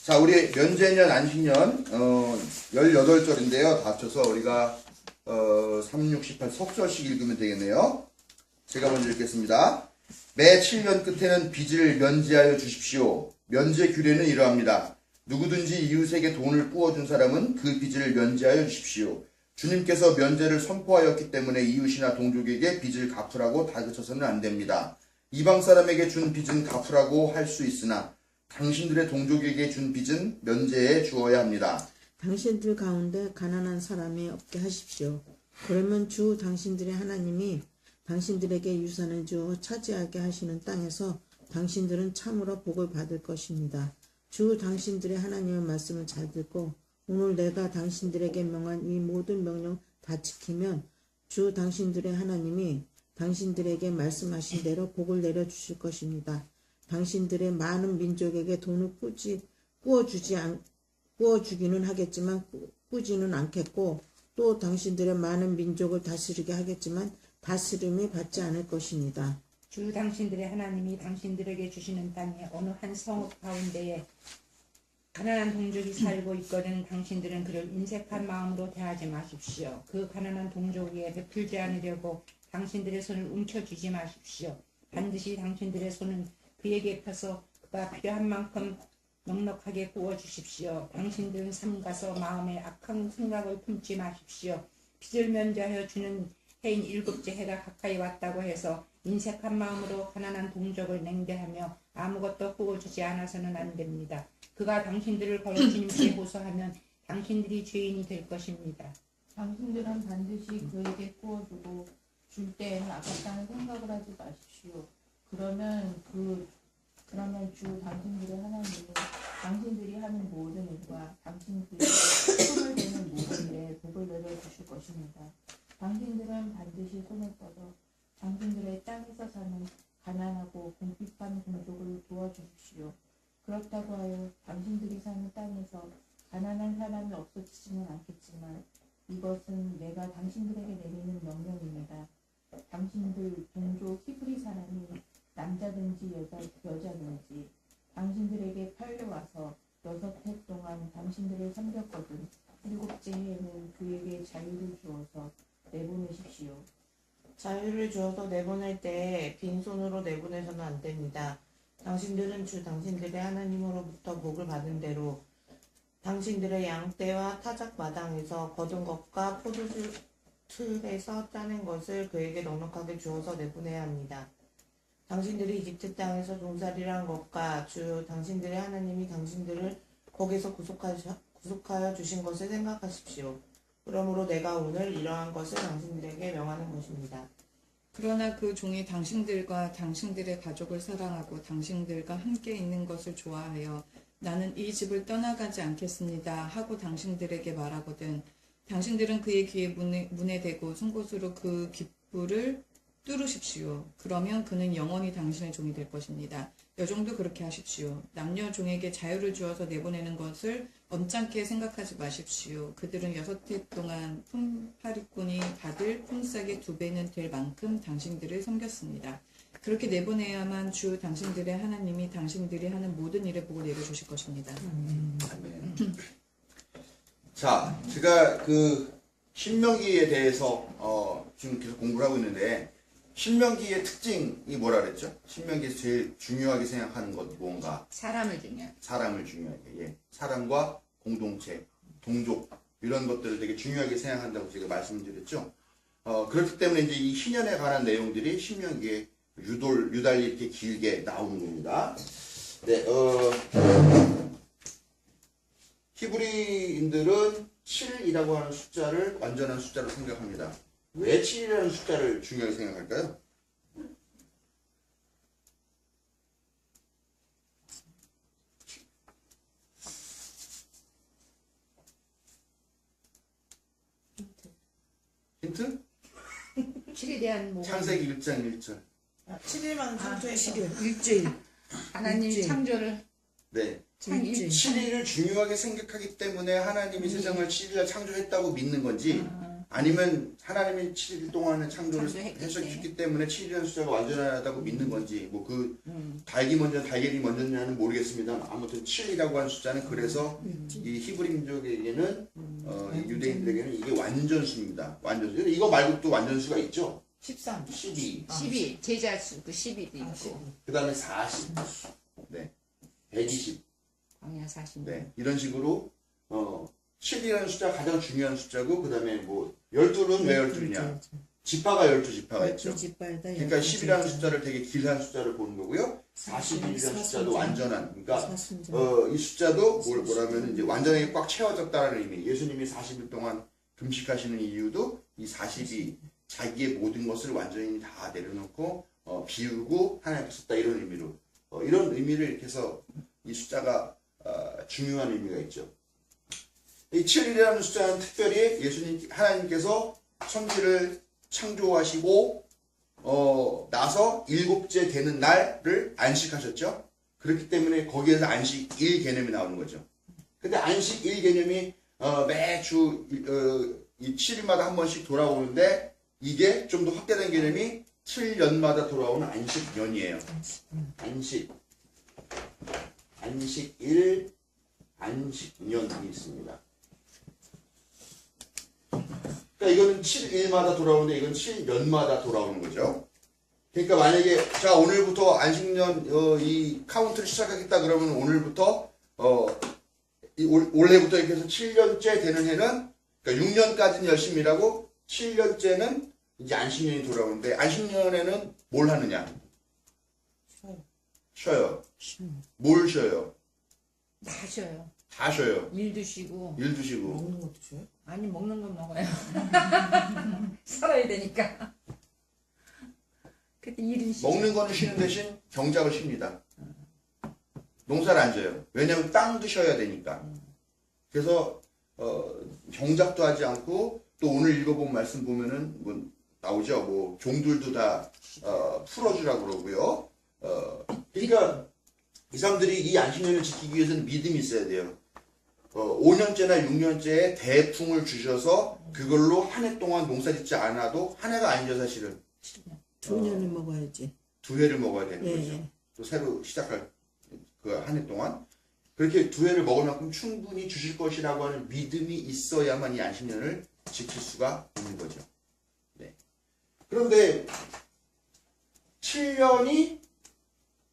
자, 우리 면제년, 안식년, 18절인데요. 다 합쳐서 우리가, 3, 6, 18 속절씩 읽으면 되겠네요. 제가 먼저 읽겠습니다. 매 7년 끝에는 빚을 면제하여 주십시오. 면제 규례는 이러합니다. 누구든지 이웃에게 돈을 부어준 사람은 그 빚을 면제하여 주십시오. 주님께서 면제를 선포하였기 때문에 이웃이나 동족에게 빚을 갚으라고 다그쳐서는 안 됩니다. 이방 사람에게 준 빚은 갚으라고 할 수 있으나 당신들의 동족에게 준 빚은 면제해 주어야 합니다. 당신들 가운데 가난한 사람이 없게 하십시오. 그러면 주 당신들의 하나님이 당신들에게 유산을 주어 차지하게 하시는 땅에서 당신들은 참으로 복을 받을 것입니다. 주 당신들의 하나님의 말씀을 잘 듣고 오늘 내가 당신들에게 명한 이 모든 명령 다 지키면 주 당신들의 하나님이 당신들에게 말씀하신 대로 복을 내려주실 것입니다. 당신들의 많은 민족에게 돈을 꾸어주기는 하겠지만 꾸지는 않겠고 또 당신들의 많은 민족을 다스리게 하겠지만 다스림이 받지 않을 것입니다. 주 당신들의 하나님이 당신들에게 주시는 땅에 어느 한 성읍 가운데에 가난한 동족이 살고 있거든 당신들은 그를 인색한 마음으로 대하지 마십시오. 그 가난한 동족에게 베풀지 않으려고 당신들의 손을 움켜쥐지 마십시오. 반드시 당신들의 손은 그에게 펴서 그가 필요한 만큼 넉넉하게 구워주십시오. 당신들은 삼가서 마음에 악한 생각을 품지 마십시오. 빚을 면제하여 주는 해인 일곱째 해가 가까이 왔다고 해서 인색한 마음으로 가난한 동족을 냉대하며 아무것도 구워주지 않아서는 안 됩니다. 그가 당신들을 걸어 주님께 호소하면 당신들이 죄인이 될 것입니다. 당신들은 반드시 그에게 구워주고 줄 때에는 아깝다는 생각을 하지 마십시오. 그러면 주 당신들의 하나님은 당신들이 하는 모든 일과 당신들이 손을 대는 모든 일에 복을 내려주실 것입니다. 당신들은 반드시 손을 뻗어 당신들의 땅에서 사는 가난하고 궁핍한 동족을 도와주십시오. 그렇다고 하여 당신들이 사는 땅에서 가난한 사람이 없어지지는 않겠지만 이것은 내가 당신들에게 내리는 명령입니다. 당신들 동족 히브리 사람이 남자든지 여자든지 당신들에게 팔려와서 6해 동안 당신들을 섬겼거든 7째 해에는 그에게 자유를 주어서 내보내십시오. 자유를 주어서 내보낼 때에 빈손으로 내보내서는 안 됩니다. 당신들은 주 당신들의 하나님으로부터 복을 받은 대로 당신들의 양떼와 타작 마당에서 거둔 것과 포도주 틀에서 짜낸 것을 그에게 넉넉하게 주어서 내보내야 합니다. 당신들이 이집트 땅에서 종살이란 것과 주 당신들의 하나님이 당신들을 거기서 구속하여 주신 것을 생각하십시오. 그러므로 내가 오늘 이러한 것을 당신들에게 명하는 것입니다. 그러나 그 종이 당신들과 당신들의 가족을 사랑하고 당신들과 함께 있는 것을 좋아하여 나는 이 집을 떠나가지 않겠습니다 하고 당신들에게 말하거든 당신들은 그의 귀에 문에 대고 송곳으로 그 귓불을 뚫으십시오. 그러면 그는 영원히 당신의 종이 될 것입니다. 여종도 그렇게 하십시오. 남녀 종에게 자유를 주어서 내보내는 것을 엄찮게 생각하지 마십시오. 그들은 6해 동안 품파리꾼이 받을 품삯의 2배는 될 만큼 당신들을 섬겼습니다. 그렇게 내보내야만 주 당신들의 하나님이 당신들이 하는 모든 일에 복을 내려주실 것입니다. 자, 제가 신명기에 대해서 지금 계속 공부를 하고 있는데 신명기의 특징이 뭐라 그랬죠? 신명기에서 제일 중요하게 생각하는 것 뭔가? 사람을 중요하게. 사람을 중요하게. 예. 사람과 공동체, 동족 이런 것들을 되게 중요하게 생각한다고 제가 말씀드렸죠. 그렇기 때문에 이제 이 희년에 관한 내용들이 신명기에 유달리 이렇게 길게 나오는 겁니다. 네, 히브리인들은 7이라고 하는 숫자를 완전한 숫자로 생각합니다. 왜 7이라는 숫자를 중요하게 생각할까요? 힌트? 7에 대한 뭐 창세기 1장 1절. 7일만 창조해 7일, 일주일. 하나님이 일주일. 창조를 네. 일주일. 7일을 중요하게 생각하기 때문에 하나님이 세상을 7일날 창조했다고 믿는 건지 아니면 하나님이 7일 동안에 창조를 창조했기 했기 때문에 7이라는 숫자가 완전하다고 믿는 건지 뭐 그 닭이 먼저 달걀이 먼저냐는 모르겠습니다만 아무튼 7이라고 하는 숫자는 그래서 이 히브리 민족에게는 이 유대인들에게는 이게 완전수입니다. 완전수. 이거 말고 또 완전수가 있죠. 13. 12. 12 제자 수 그 12도 있고 그 다음에 40. 네. 120. 광야 40. 네. 이런 식으로 7이라는 숫자가 가장 중요한 숫자고 그 다음에 뭐 12는 왜 12냐. 지파가 12지파가 있죠. 그러니까 10이라는 숫자를 되게 길한 숫자를 보는 거고요. 41이라는 숫자도 완전한. 그러니까 이 숫자도 뭐라면 이제 완전하게 꽉 채워졌다는 의미. 예수님이 40일 동안 금식하시는 이유도 이 40이 자기의 모든 것을 완전히 다 내려놓고 비우고 하나님께 썼다 이런 의미로 이런 의미를 이렇게 해서 이 숫자가 중요한 의미가 있죠. 이 7이라는 숫자는 특별히 예수님 하나님께서 천지를 창조하시고 나서 일곱째 되는 날을 안식하셨죠. 그렇기 때문에 거기에서 안식일 개념이 나오는 거죠. 근데 안식일 개념이 매주 이 7일마다 한 번씩 돌아오는데 이게 좀 더 확대된 개념이 7년마다 돌아오는 안식년이에요. 안식일, 안식년이 있습니다. 그러니까 이거는 7일마다 돌아오는데 이건 7년마다 돌아오는 거죠. 그러니까 만약에 자 오늘부터 안식년 이 카운트를 시작하겠다 그러면 오늘부터 올해부터 이렇게 해서 7년째 되는 해는 그러니까 6년까지는 열심히 일하고 7년째는 이제 안식년이 돌아오는데 안식년에는 뭘 하느냐? 쉬어요. 뭘 쉬어요? 다 쉬어요. 다 쉬어요. 일도 쉬고 일도 쉬고. 먹는 것도 줘요? 아니 먹는 건 먹어요. 살아야 되니까. 근데 일은 쉬죠. 먹는 거는 쉬는 대신 경작을 쉽니다. 농사를 안 져요. 왜냐하면 땅도 쉬어야 되니까. 그래서 경작도 하지 않고 또 오늘 읽어본 말씀 보면은 뭐 나오죠. 뭐 종들도 다 풀어주라고 그러고요. 그러니까 이 사람들이 이 안식년을 지키기 위해서는 믿음이 있어야 돼요. 5년째나 6년째에 대풍을 주셔서 그걸로 한 해 동안 농사 짓지 않아도 한 해가 아니죠 사실은. 2년을 먹어야지. 2회를 먹어야 되는 예, 거죠. 예. 또 새로 시작할 그 한 해 동안 그렇게 2회를 먹을 만큼 충분히 주실 것이라고 하는 믿음이 있어야만 이 안식년을 지킬 수가 있는 거죠. 네. 그런데 7년이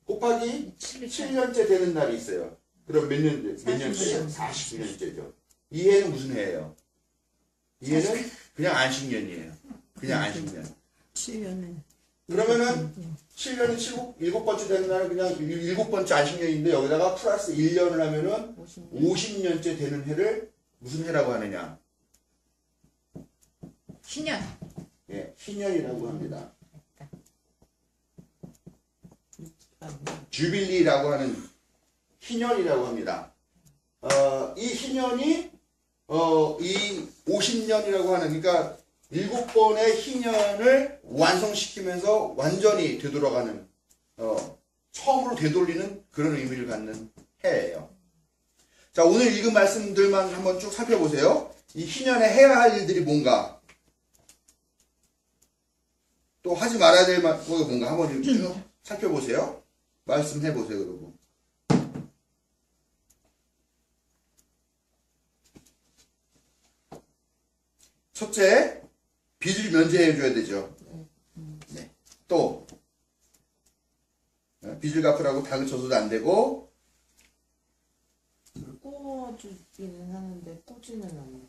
곱하기 7년째 되는 날이 있어요. 그럼 몇 년째예요? 49년째죠. 이 해는 무슨 해예요? 이 해는 그냥 안식년이에요. 그냥 안식년. 7년에. 그러면은 7년이 7번째 되는 날은 그냥 7번째 안식년인데 여기다가 플러스 1년을 하면은 50년째 되는 해를 무슨 해라고 하느냐? 신년. 예, 희년이라고 합니다. 주빌리라고 하는 희년이라고 합니다. 이 희년이 이 50년이라고 하는 그러니까 7번의 희년을 완성시키면서 완전히 되돌아가는 처음으로 되돌리는 그런 의미를 갖는 해예요. 자, 오늘 읽은 말씀들만 한번 쭉 살펴보세요. 이 희년에 해야 할 일들이 뭔가 또 하지 말아야 될 거가 뭔가 한번 쭉 살펴보세요. 말씀해보세요, 그러고. 첫째, 빚을 면제해줘야 되죠. 네. 또, 빚을 갚으라고 다그쳐서도 안 되고, 꼬주기는 하는데 꼬지는 않는데.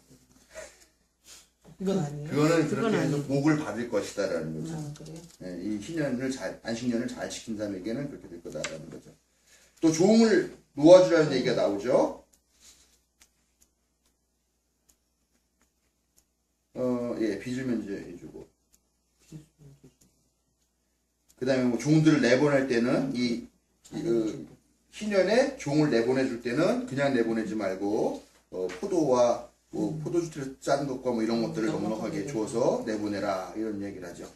이건 아니에요? 그거는 그렇게 그건 해서 아니에요. 복을 받을 것이다라는 거죠. 아, 그래요? 네, 이 안식년을 잘 지킨 사람에게는 그렇게 될 거다라는 거죠. 또 종을 놓아주라는 얘기가 나오죠. 예, 빚을 면제해주고. 그 다음에 뭐 종들을 내보낼 때는 희년에 종을 내보내줄 때는 그냥 내보내지 말고, 포도와 뭐 포도주를 짠 것과 뭐 이런 것들을 넉넉하게 주어서 내보내라 이런 얘기를 하죠.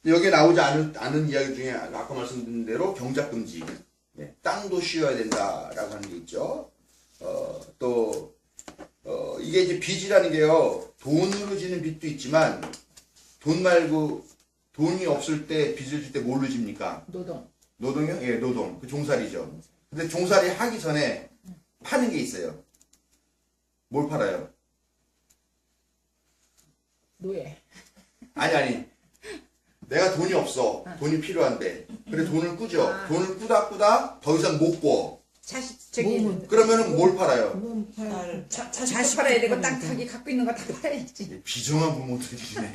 여기에 나오지 않은 이야기 중에 아까 말씀드린 대로 경작금지, 땅도 쉬어야 된다라고 하는 게 있죠. 또 이게 이제 빚이라는 게요, 돈으로 지는 빚도 있지만, 돈 말고, 돈이 없을 때 빚을 질 때 뭘로 집니까? 노동. 노동이요? 예, 노동. 그 종살이죠. 근데 종살이 하기 전에 파는 게 있어요. 뭘 팔아요? 노예. 아니. 내가 돈이 없어. 돈이 필요한데. 그래, 돈을 꾸죠. 돈을 꾸다 더 이상 못 꿔. 자식 저기 몸은. 그러면은 뭘 팔아요? 몸 팔. 딸. 자식도 팔아야 되고 딱 자기 갖고 있는 거 다 팔아야지. 비정한 부모들이네.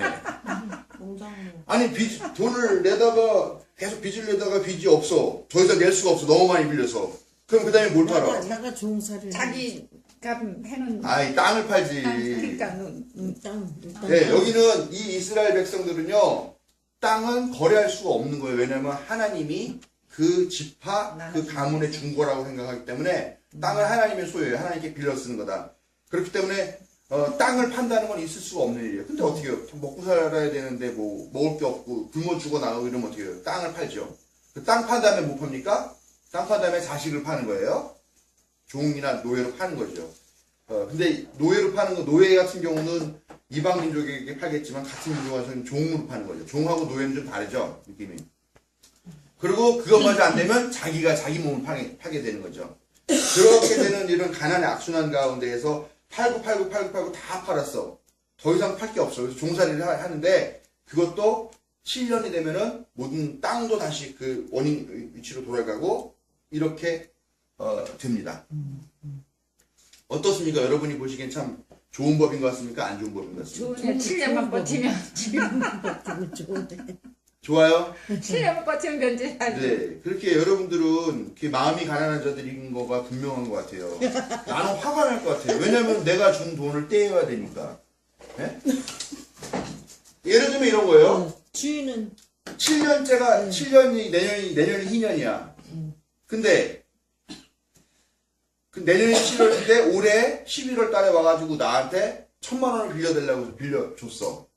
공장로. 아니, 돈을 내다가, 계속 빚을 내다가 빚이 없어. 더 이상 낼 수가 없어. 너무 많이 빌려서. 그럼 그 다음에 뭘 팔아? 나가 종살이를. 자기가 해놓은 아이, 땅을 팔지. 그러니까 땅. 일단 네, 여기는 이 이스라엘 백성들은요, 땅은 거래할 수가 없는 거예요. 왜냐면 하나님이 그 지파, 그 가문의 중고라고 생각하기 때문에 땅을 하나님의 소유예요. 하나님께 빌려 쓰는 거다. 그렇기 때문에 땅을 판다는 건 있을 수가 없는 일이에요. 근데 어떻게 해요? 먹고 살아야 되는데 뭐 먹을 게 없고 굶어 죽어 나가고 이러면 어떻게 해요? 땅을 팔죠. 그 땅 판 다음에 뭐 팝니까? 땅 판 다음에 자식을 파는 거예요. 종이나 노예로 파는 거죠. 근데 노예로 파는 거, 노예 같은 경우는 이방 민족에게 팔겠지만 같은 민족에서는 종으로 파는 거죠. 종하고 노예는 좀 다르죠, 느낌이. 그리고 그것마저 안 되면 자기가 자기 몸을 파게 되는 거죠. 그렇게 되는 이런 가난의 악순환 가운데에서 팔고 다 팔았어. 더 이상 팔 게 없어. 그래서 종살이를 하는데 그것도 7년이 되면은 모든 땅도 다시 그 원인 위치로 돌아가고 이렇게 됩니다. 어떻습니까? 여러분이 보시기엔 참 좋은 법인 것 같습니까? 안 좋은 법인 것 같습니까? 좋은 7년만 버티면 좋은데. 좋아요? 7년만 버티면 변제하지. 네. 그렇게 여러분들은 그 마음이 가난한 자들인 거가 분명한 것 같아요. 나는 화가 날 것 같아요. 왜냐면 내가 준 돈을 떼어야 되니까. 예? 예를 들면 이런 거예요. 주인은 7년이 내년이 희년이야. 근데 그 내년이 7월인데 올해 11월 달에 와가지고 나한테 1,000,000원을 빌려달라고 해서 빌려줬어.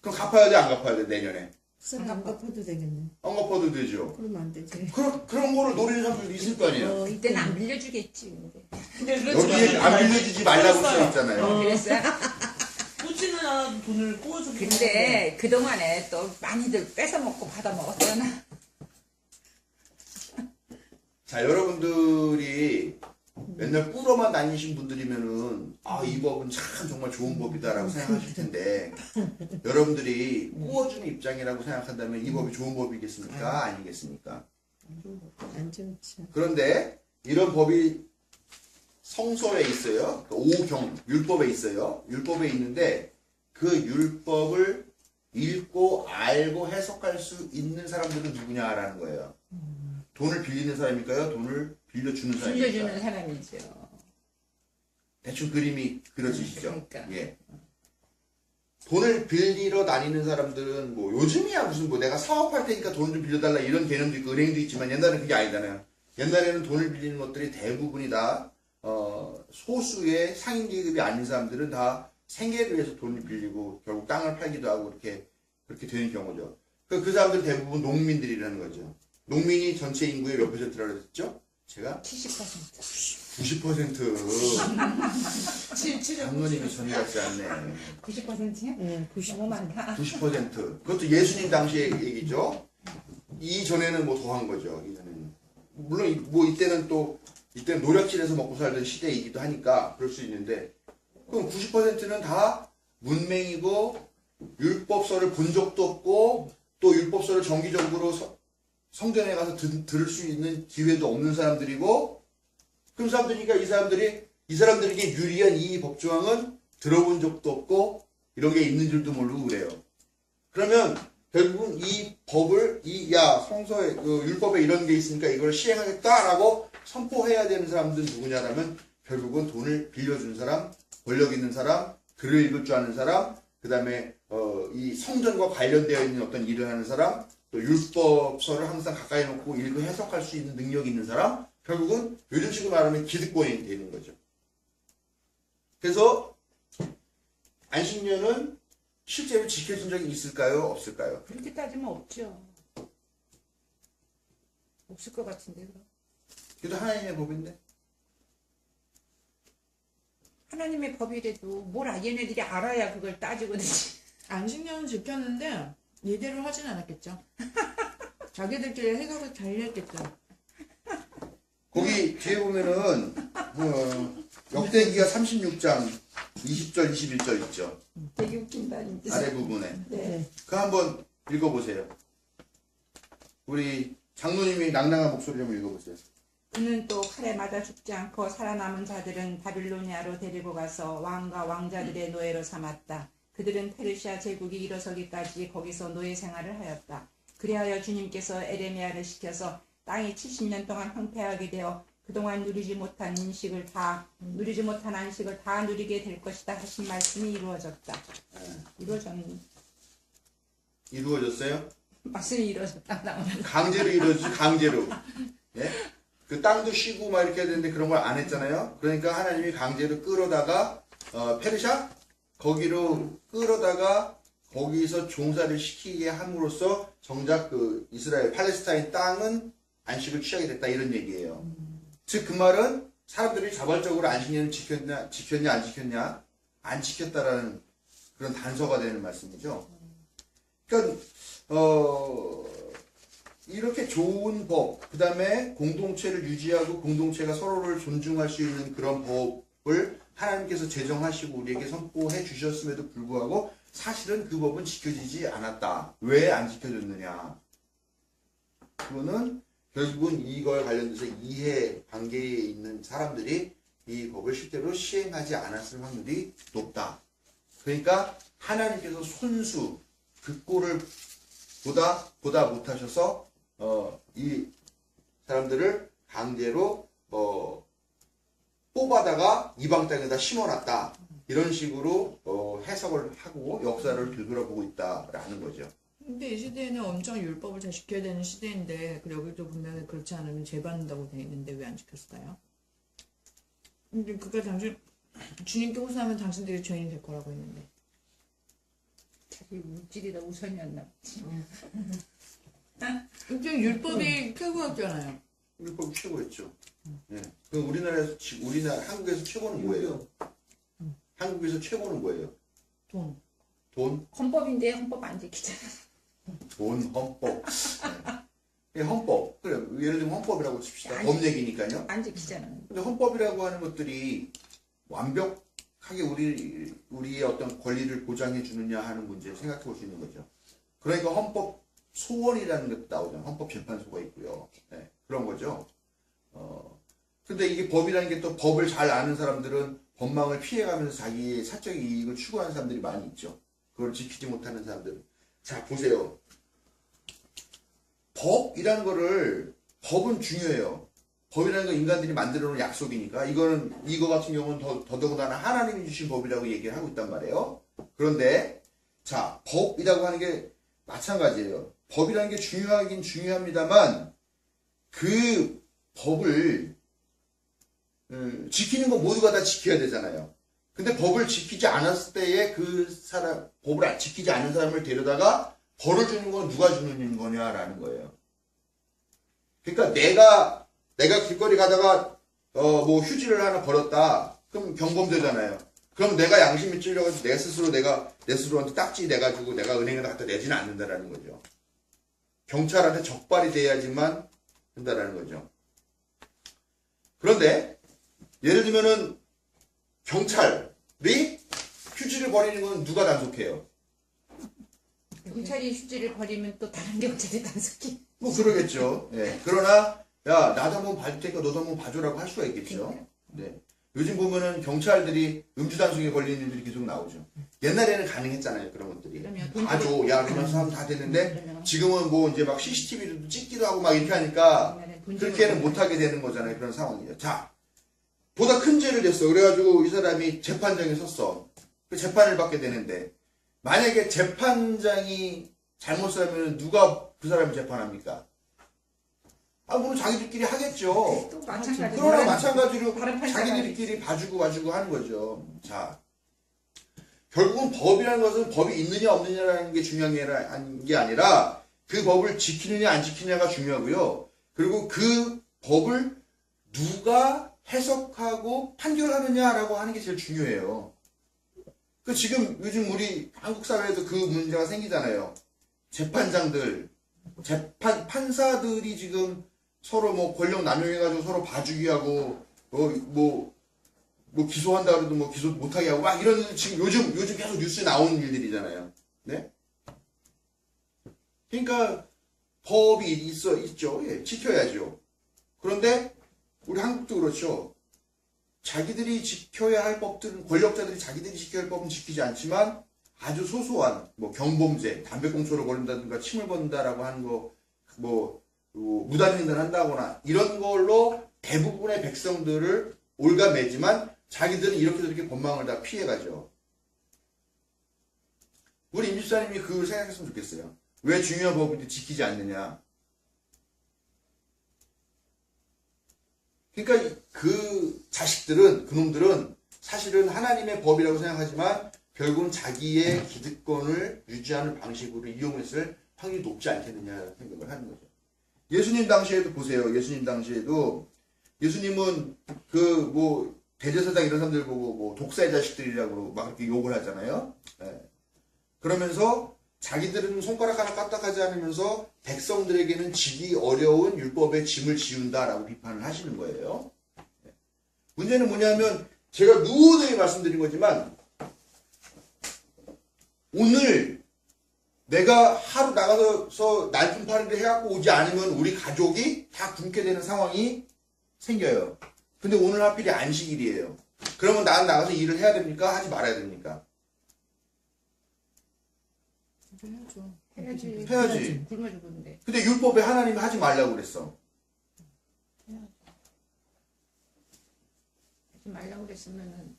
그럼 갚아야 돼, 안 갚아야 돼, 내년에? 안 갚아도 되겠네. 안 갚아도 되죠. 그러면 안 되지. 그런 거를 노리는 사람들도 있을 거 아니에요. 이때는 안 빌려주겠지. 근데. 근데 그렇지 여기에 안 빌려주지 말라고 써있잖아요. 그랬어요? 꾸지는 않아도 돈을 꼬아주긴 근데 그동안에 또 많이들 뺏어먹고 받아먹었잖아. 자, 여러분들이 맨날 꾸러만 다니신 분들이면은, 이 법은 참 정말 좋은 법이다라고 생각하실 텐데, 여러분들이 꾸어주는 입장이라고 생각한다면 이 법이 좋은 법이겠습니까? 아니겠습니까? 안 좋지. 그런데 이런 법이 성서에 있어요. 5경, 율법에 있어요. 율법에 있는데 그 율법을 읽고 알고 해석할 수 있는 사람들은 누구냐라는 거예요. 돈을 빌리는 사람일까요? 돈을 빌려주는 사람일까요? 빌려주는 사람이죠. 대충 그림이 그려지시죠? 그러니까. 예. 돈을 빌리러 다니는 사람들은 뭐 요즘이야 무슨 뭐 내가 사업할 테니까 돈 좀 빌려달라 이런 개념도 있고 은행도 있지만 옛날에는 그게 아니잖아요. 옛날에는 돈을 빌리는 것들이 대부분이 다 소수의 상인 계급이 아닌 사람들은 다 생계를 위해서 돈을 빌리고 결국 땅을 팔기도 하고 그렇게 되는 경우죠. 그 사람들 대부분 농민들이라는 거죠. 농민이 전체 인구의 몇 퍼센트라고 했죠? 제가 70%. 90%. 장로님이 전혀 같지 않네. 90%야? 예, 90. 너무 많다. 90%. 그것도 예수님 당시의 얘기죠. 이전에는 뭐 더한 거죠. 이전에는. 물론 뭐 이때는 노력질에서 먹고 살던 시대이기도 하니까 그럴 수 있는데 그럼 90%는 다 문맹이고 율법서를 본 적도 없고 또 율법서를 정기적으로 성전에 가서 들을 수 있는 기회도 없는 사람들이고 그런 사람들이니까 이 사람들에게 유리한 이 법조항은 들어본 적도 없고 이런 게 있는 줄도 모르고 그래요. 그러면 결국은 이 법을 성서에 율법에 이런 게 있으니까 이걸 시행하겠다라고 선포해야 되는 사람들은 누구냐라면 결국은 돈을 빌려준 사람, 권력 있는 사람, 글을 읽을 줄 아는 사람, 그 다음에 이 성전과 관련되어 있는 어떤 일을 하는 사람, 또 율법서를 항상 가까이 놓고 읽고 해석할 수 있는 능력이 있는 사람, 결국은 요즘식으로 말하면 기득권이 되는 거죠. 그래서 안식년은 실제로 지켜진 적이 있을까요? 없을까요? 그렇게 따지면 없죠. 없을 것 같은데 그럼. 그래도 하나님의 법인데 하나님의 법이라도 얘네들이 알아야 그걸 따지거든지. 안식년은 지켰는데 예대로 하진 않았겠죠. 자기들끼리 해석을 달렸겠죠. 거기 뒤에 보면은 역대기가 36장 20절 21절 있죠. 되게 웃긴다 진짜. 아래 부분에. 네. 그 한번 읽어보세요. 우리 장로님이 낭낭한 목소리로 한번 읽어보세요. 그는 또 칼에 맞아 죽지 않고 살아남은 자들은 바빌로니아로 데리고 가서 왕과 왕자들의 노예로 삼았다. 그들은 페르시아 제국이 일어서기까지 거기서 노예 생활을 하였다. 그리하여 주님께서 에레미야를 시켜서 땅이 70년 동안 황폐하게 되어 그동안 누리지 못한 안식을 다 누리게 될 것이다 하신 말씀이 이루어졌다. 이루어졌어요? 말씀이 이루어졌다. 강제로 이루어지지, 강제로. 예? 그 땅도 쉬고 막 이렇게 해야 되는데 그런 걸 안 했잖아요. 그러니까 하나님이 강제로 끌어다가 페르시아 거기로 끌어다가 거기서 종사를 시키게 함으로써 정작 그 이스라엘 팔레스타인 땅은 안식을 취하게 됐다 이런 얘기예요. 즉 그 말은 사람들이 자발적으로 안식년을 지켰냐 안 지켰냐 안 지켰다라는 그런 단서가 되는 말씀이죠. 그러니까 이렇게 좋은 법, 그 다음에 공동체를 유지하고 공동체가 서로를 존중할 수 있는 그런 법을 하나님께서 제정하시고 우리에게 선포해 주셨음에도 불구하고 사실은 그 법은 지켜지지 않았다. 왜 안 지켜졌느냐? 그거는 결국은 이거에 관련돼서 이해 관계에 있는 사람들이 이 법을 실제로 시행하지 않았을 확률이 높다. 그러니까 하나님께서 손수 그 꼴을 보다 못하셔서 이 사람들을 강제로 뽑아다가 이방 땅에다 심어놨다. 이런 식으로 해석을 하고 역사를 되돌아보고 있다라는 거죠. 근데 이 시대에는 엄청 율법을 잘 지켜야 되는 시대인데 그리고 여기도 보면 그렇지 않으면 죄받는다고 돼 있는데 왜 안 지켰을까요? 근데 그가 당신 주님께 호소하면 당신들이 죄인이 될 거라고 했는데 자기 물질이다 우선이었나 보지. 근데 율법이 최고였잖아요. 율법이 최고였죠. 예. 그럼 우리나라 한국에서 최고는 뭐예요? 한국에서 최고는 뭐예요? 돈. 돈? 헌법인데 헌법 안 지키잖아. 돈, 헌법. 예. 예, 헌법. 그래, 예를 들면 헌법이라고 칩시다. 아니, 법 얘기니까요. 안 지키잖아. 근데 헌법이라고 하는 것들이 완벽하게 우리의 어떤 권리를 보장해 주느냐 하는 문제 생각해 볼 수 있는 거죠. 그러니까 헌법 소원이라는 것도 나오잖아요. 헌법재판소가 있고요. 네, 그런 거죠. 근데 이게 법이라는 게 또 법을 잘 아는 사람들은 법망을 피해가면서 자기의 사적 이익을 추구하는 사람들이 많이 있죠. 그걸 지키지 못하는 사람들. 자, 보세요. 법은 중요해요. 법이라는 건 인간들이 만들어 놓은 약속이니까 이거 같은 경우는 더더군다나 하나님이 주신 법이라고 얘기를 하고 있단 말이에요. 그런데 자, 법이라고 하는 게 마찬가지예요. 법이라는 게 중요하긴 중요합니다만 그 법을 지키는 건 모두가 다 지켜야 되잖아요. 근데 법을 지키지 않았을 때에 법을 지키지 않은 사람을 데려다가 벌을 주는 건 누가 주는 거냐라는 거예요. 그러니까 내가 길거리 가다가 뭐 휴지를 하나 버렸다. 그럼 경범되잖아요. 그럼 내가 양심이 찔려가지고 내 스스로한테 딱지 내가지고 내가 은행에다 갖다 내지는 않는다라는 거죠. 경찰한테 적발이 돼야지만 된다라는 거죠. 그런데 예를 들면은 경찰이 휴지를 버리는 건 누가 단속해요? 경찰이 휴지를 버리면 또 다른 경찰이 단속해. 뭐 그러겠죠. 예. 그러나 야 나도 한번 봐줄 테니까 너도 한번 봐줘라고 할 수가 있겠죠. 네. 요즘 보면은 경찰들이 음주 단속에 걸리는 일들이 계속 나오죠. 옛날에는 가능했잖아요 그런 것들이. 그러면 봐줘. 야 그러면서 하면 다 됐는데 지금은 뭐 이제 막 CCTV도 찍기도 하고 막 이렇게 하니까 그렇게는 못하게 되는 거잖아요. 그런 상황이죠. 자, 보다 큰 죄를 졌어. 그래가지고 이 사람이 재판장에 섰어. 그 재판을 받게 되는데 만약에 재판장이 잘못 살면 누가 그 사람을 재판합니까? 물론 자기들끼리 하겠죠. 또 마찬가지로. 그러나 마찬가지로 다른 판사가 자기들끼리 봐주고 하는 거죠. 자, 결국은 법이라는 것은 법이 있느냐 없느냐라는 게 중요한 게 아니라 그 법을 지키느냐 안 지키느냐가 중요하고요. 그리고 그 법을 누가 해석하고 판결하느냐라고 하는 게 제일 중요해요. 그 지금 요즘 우리 한국 사회에서 그 문제가 생기잖아요. 재판장들, 판사들이 지금 서로 뭐 권력 남용해가지고 서로 봐주기 하고 뭐 기소한다 그래도 뭐 기소 못하게 하고 막 이런 지금 요즘 계속 뉴스에 나오는 일들이잖아요. 네? 그러니까 법이 있죠. 예, 지켜야죠. 그런데 우리 한국도 그렇죠. 자기들이 지켜야 할 법들은 권력자들이 자기들이 지켜야 할 법은 지키지 않지만 아주 소소한 뭐 경범죄, 담배꽁초를 걸린다든가 침을 벗는다라고 하는 거, 무단횡단을 한다거나 이런 걸로 대부분의 백성들을 올가매지만 자기들은 이렇게 저렇게 법망을 다 피해가죠. 우리 임 집사님이 그걸 생각했으면 좋겠어요. 왜 중요한 법을 지키지 않느냐. 그러니까 그 자식들은, 그놈들은 사실은 하나님의 법이라고 생각하지만 결국은 자기의 기득권을 유지하는 방식으로 이용했을 확률이 높지 않겠느냐 생각을 하는 거죠. 예수님 당시에도 보세요. 예수님 당시에도 예수님은 대제사장 이런 사람들 보고 독사의 자식들이라고 막 이렇게 욕을 하잖아요. 네. 그러면서 자기들은 손가락 하나 까딱하지 않으면서 백성들에게는 지기 어려운 율법의 짐을 지운다라고 비판을 하시는 거예요. 문제는 뭐냐면 제가 누누이 말씀드린 거지만 오늘 내가 하루 나가서 날품팔이를 해갖고 오지 않으면 우리 가족이 다 굶게 되는 상황이 생겨요. 근데 오늘 하필이 안식일이에요. 그러면 난 나가서 일을 해야 됩니까? 하지 말아야 됩니까? 해야죠. 해야지. 굶어 죽었는데. 근데 율법에 하나님이 하지 말라고 그랬어. 하지 말라고 그랬으면은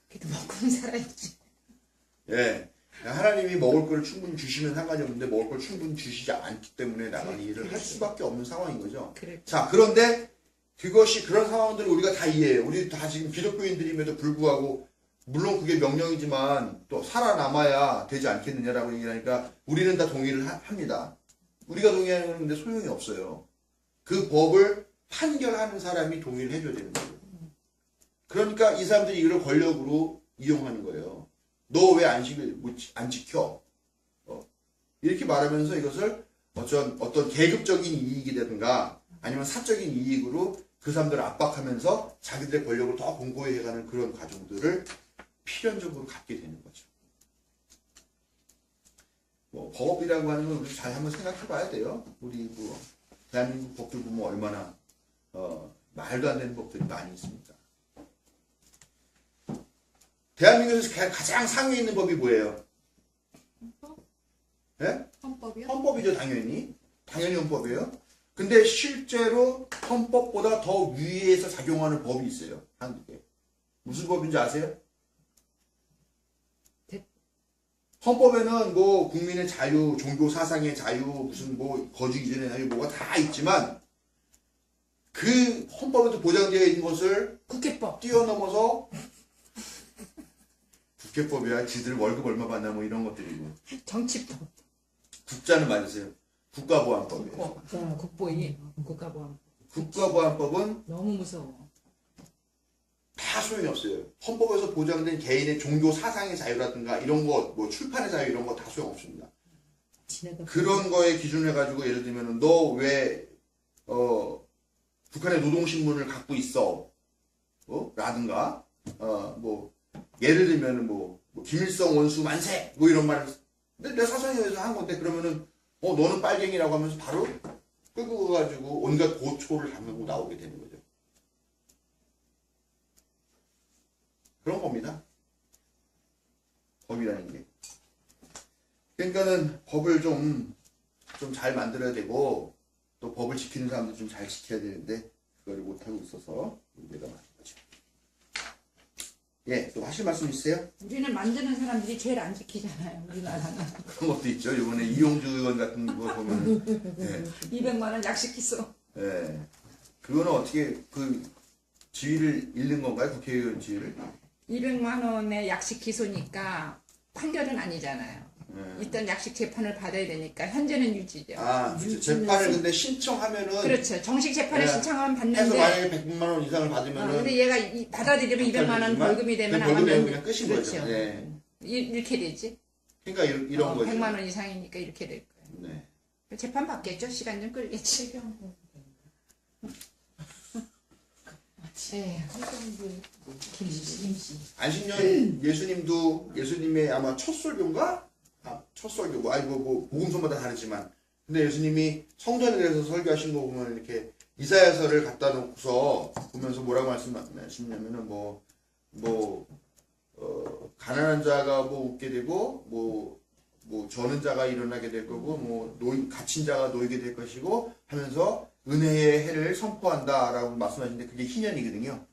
그래도 먹고는 살아야지. 예. 하나님이 먹을 걸 충분히 주시면 상관이 없는데 먹을 걸 충분히 주시지 않기 때문에 나가는 일을 할 수밖에 없는 상황인 거죠. 그래. 자, 그런데 그것이 그런 상황들을 우리가 다 이해해요. 우리 다 지금 기독교인들임에도 불구하고 물론 그게 명령이지만 또 살아남아야 되지 않겠느냐라고 얘기하니까 우리는 다 동의를 합니다. 우리가 동의하는데 소용이 없어요. 그 법을 판결하는 사람이 동의를 해줘야 되는 거예요. 그러니까 이 사람들이 이걸 권력으로 이용하는 거예요. 너 왜 안식을 안 지켜? 이렇게 말하면서 이것을 어떤 계급적인 이익이라든가 아니면 사적인 이익으로 그 사람들을 압박하면서 자기들의 권력을 더 공고히 해가는 그런 과정들을 필연적으로 갖게 되는 거죠. 법이라고 하는 건 우리 잘 한번 생각해 봐야 돼요. 우리 대한민국 법들 보면 얼마나 말도 안 되는 법들이 많이 있습니다. 대한민국에서 가장 상위에 있는 법이 뭐예요? 헌법? 예? 헌법이요? 헌법이죠, 당연히. 당연히 헌법이에요. 근데 실제로 헌법보다 더 위에서 작용하는 법이 있어요, 한국에. 무슨 법인지 아세요? 헌법에는 국민의 자유, 종교 사상의 자유, 무슨 거주 이전의 자유, 뭐가 다 있지만 그 헌법에도 보장되어 있는 것을 국회법. 뛰어넘어서 국회법이야. 지들 월급 얼마 받나 이런 것들이고. 정치법. 국자는 맞으세요. 국가보안법이에요. 국보이. 국가보안. 국가보안법은 너무 무서워. 다 소용이 없어요. 헌법에서 보장된 개인의 종교 사상의 자유라든가 이런 거, 출판의 자유 이런 거 다 소용 없습니다. 그런 거에 기준을 해가지고 예를 들면 너 왜 북한의 노동신문을 갖고 있어? 라든가 예를 들면 김일성 원수 만세 이런 말을 내 사상에 의해서 한 건데 그러면은 너는 빨갱이라고 하면서 바로 끌고 가가지고 온갖 고초를 당하고 나오게 되는 거죠. 그런 겁니다. 법이라는 게. 그러니까는 법을 좀 잘 만들어야 되고 또 법을 지키는 사람도 좀 잘 지켜야 되는데 그걸 못하고 있어서 문제가 많은 거죠. 예, 또 하실 말씀 있으세요? 우리는 만드는 사람들이 제일 안 지키잖아요. 우리나라는. 그런 것도 있죠. 이번에 이용주 의원 같은 거 보면 예, 200만 원 약식 기소. 예. 그거는 어떻게 지위를 잃는 건가요? 국회의원 지위를? 200만 원의 약식 기소니까 판결은 아니잖아요. 일단 약식 재판을 받아야 되니까 현재는 유지죠. 아, 그렇죠. 재판을 근데 신청하면은 그렇죠. 정식 재판을 네. 신청하면 해서 받는데 만약에 100만 원 이상을 받으면은 근데 얘가 받아들이면 200만 원 받아들이지만 벌금이 되면 그 아마 벌금이 면- 그냥 끝인 그렇죠. 거죠. 네. 이렇게 되지. 그러니까 이런 거죠. 100만 원 이상이니까 이렇게 될 거예요. 네. 재판 받겠죠. 시간 좀 끌겠지. 네. 안식년 예수님의 아마 첫 설교인가? 첫 설교, 복음서마다 다르지만. 근데 예수님이 성전에 대해서 설교하신 거 보면 이렇게 이사야서를 갖다 놓고서 보면서 뭐라고 말씀하시냐면은 가난한 자가 웃게 되고, 저는 자가 일어나게 될 거고, 갇힌 자가 놓이게 될 것이고 하면서 은혜의 해를 선포한다라고 말씀하시는데 그게 희년이거든요.